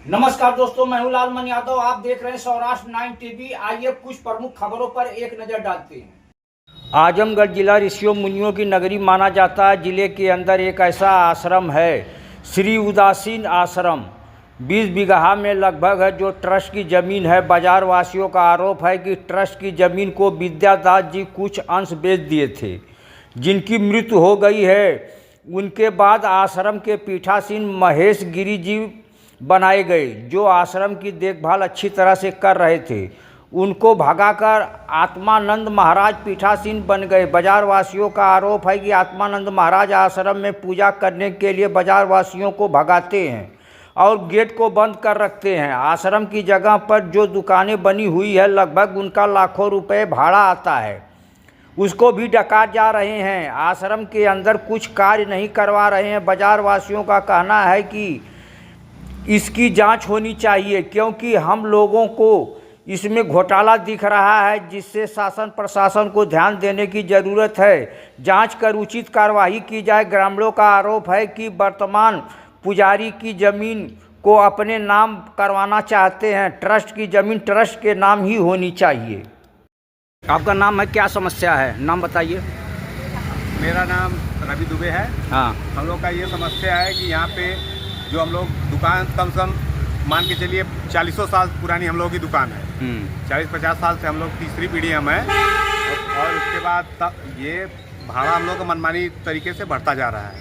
नमस्कार दोस्तों, मैं हूं लालमन यादव। आप देख रहे हैं सौराष्ट्र 9 टीवी। आइए कुछ प्रमुख खबरों पर एक नजर डालते हैं। आजमगढ़ जिला ऋषियों मुनियों की नगरी माना जाता है। जिले के अंदर एक ऐसा आश्रम है, श्री उदासीन आश्रम, 20 बीघा में लगभग है, जो ट्रस्ट की जमीन है। बाजार वासियों का आरोप है कि ट्रस्ट की जमीन को विद्यादास जी कुछ अंश बेच दिए थे, जिनकी मृत्यु हो गई है। उनके बाद आश्रम के पीठासीन महेश गिरी जी बनाए गए, जो आश्रम की देखभाल अच्छी तरह से कर रहे थे। उनको भगाकर आत्मानंद महाराज पीठासीन बन गए। बाजार वासियों का आरोप है कि आत्मानंद महाराज आश्रम में पूजा करने के लिए बाजार वासियों को भगाते हैं और गेट को बंद कर रखते हैं। आश्रम की जगह पर जो दुकानें बनी हुई है, लगभग उनका लाखों रुपए भाड़ा आता है, उसको भी डका जा रहे हैं। आश्रम के अंदर कुछ कार्य नहीं करवा रहे हैं। बाजार वासियों का कहना है कि इसकी जांच होनी चाहिए, क्योंकि हम लोगों को इसमें घोटाला दिख रहा है, जिससे शासन प्रशासन को ध्यान देने की ज़रूरत है। जांच कर उचित कार्रवाई की जाए। ग्रामीणों का आरोप है कि वर्तमान पुजारी की ज़मीन को अपने नाम करवाना चाहते हैं। ट्रस्ट की ज़मीन ट्रस्ट के नाम ही होनी चाहिए। आपका नाम है, क्या समस्या है, नाम बताइए। मेरा नाम रवि दुबे है। हाँ, हम लोग का ये समस्या है कि यहाँ पे जो हम लोग दुकान कम से कम मान के चलिए 40 साल पुरानी हम लोगों की दुकान है। 40-50 साल से हम लोग तीसरी पीढ़ी हम हैं। और उसके बाद ये भाड़ा हम लोग का मनमानी तरीके से बढ़ता जा रहा है।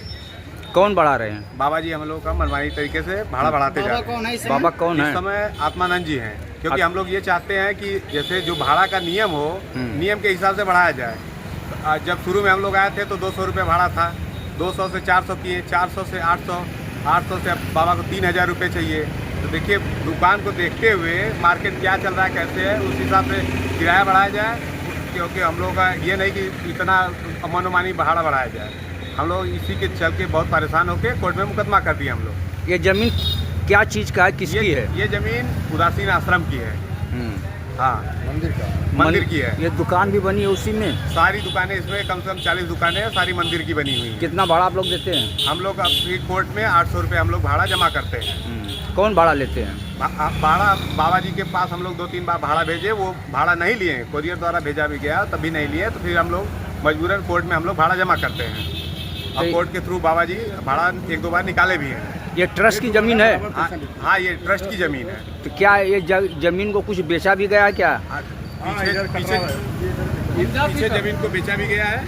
कौन बढ़ा रहे हैं? बाबा जी हम लोग का मनमानी तरीके से भाड़ा बढ़ाते जा रहे हैं। बाबा कौन है? इस समय आत्मानंद जी हैं, क्योंकि हम लोग ये चाहते हैं कि जैसे जो भाड़ा का नियम हो, नियम के हिसाब से बढ़ाया जाए। जब शुरू में हम लोग आए थे तो 200 रुपये भाड़ा था, 200 से 400 किए, 400 से 800, 800 से बाबा को 3000 रुपये चाहिए। तो देखिए, दुकान को देखते हुए मार्केट क्या चल रहा है, कैसे है, उस हिसाब से किराया बढ़ाया जाए, क्योंकि हम लोग का ये नहीं कि इतना मनमानी भाड़ा बढ़ाया जाए। हम लोग इसी के चल के बहुत परेशान होकर कोर्ट में मुकदमा कर दिया हम लोग। ये जमीन क्या चीज़ का है, किसकी है? ये जमीन उदासीन आश्रम की है। हाँ, मंदिर की है। ये दुकान भी बनी है उसी में? सारी दुकानें इसमें, कम से कम 40 दुकानें हैं, सारी मंदिर की बनी हुई है। कितना भाड़ा आप लोग देते हैं? हम लोग अपनी कोर्ट में 800 रुपये हम लोग भाड़ा जमा करते हैं। कौन भाड़ा लेते हैं? भाड़ा बाबा जी के पास हम लोग 2-3 बार भाड़ा भेजे, वो भाड़ा नहीं लिए, कोरियर द्वारा भेजा भी गया, तभी नहीं लिए। तो फिर हम लोग मजबूरन कोर्ट में हम लोग भाड़ा जमा करते हैं। और कोर्ट के थ्रू बाबा जी भाड़ा 1-2 बार निकाले भी हैं। ये ट्रस्ट की ज़मीन है? हाँ, ये ट्रस्ट की ज़मीन है। तो क्या ये ज़मीन को कुछ बेचा भी गया है क्या? पीछे ज़मीन को बेचा भी गया है।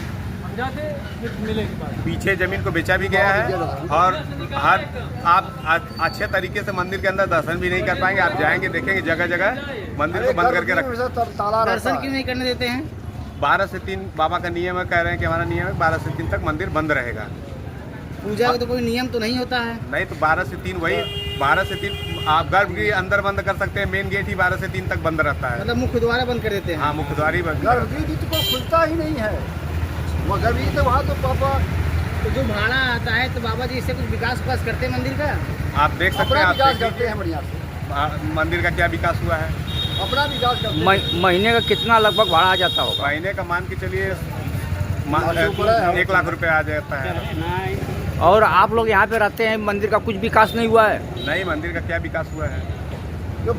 पीछे ज़मीन को बेचा भी गया है। और हर आप अच्छे तरीके से मंदिर के अंदर दर्शन भी नहीं कर पाएंगे। आप जाएंगे, देखेंगे जगह जगह मंदिर को बंद करके रख। दर्शन क्यों नहीं करने देते हैं? 12 से 3 बाबा का नियम है, कह रहे हैं कि हमारा नियम है 12 से 3 तक मंदिर बंद रहेगा। पूजा का तो कोई नियम तो नहीं होता है? नहीं, तो 12 से 3 वही 12 से 3 आप गर्भगृह अंदर बंद कर सकते हैं। मेन गेट ही 12 से 3 तक बंद रहता है। मतलब मुख्य द्वार बंद कर देते हैं? हाँ, मुख्य द्वार ही बंद। गर्भगृह तो खुलता ही नहीं है, वो गर्भगृह तो वहाँ तो पापा। तो जो भाड़ा आता है तो बाबा जी इससे कुछ विकास करते हैं मंदिर का? आप देख सकते हैं, विकास करते हैं बढ़िया से। मंदिर का क्या विकास हुआ है, अपना विकास करते हैं। महीने का कितना लगभग भाड़ा आ जाता होगा? महीने का मान के चलिए 1 लाख रुपए आ जाता है। और आप लोग यहाँ पे रहते हैं, मंदिर का कुछ विकास नहीं हुआ है? नहीं, मंदिर का क्या विकास हुआ है? जो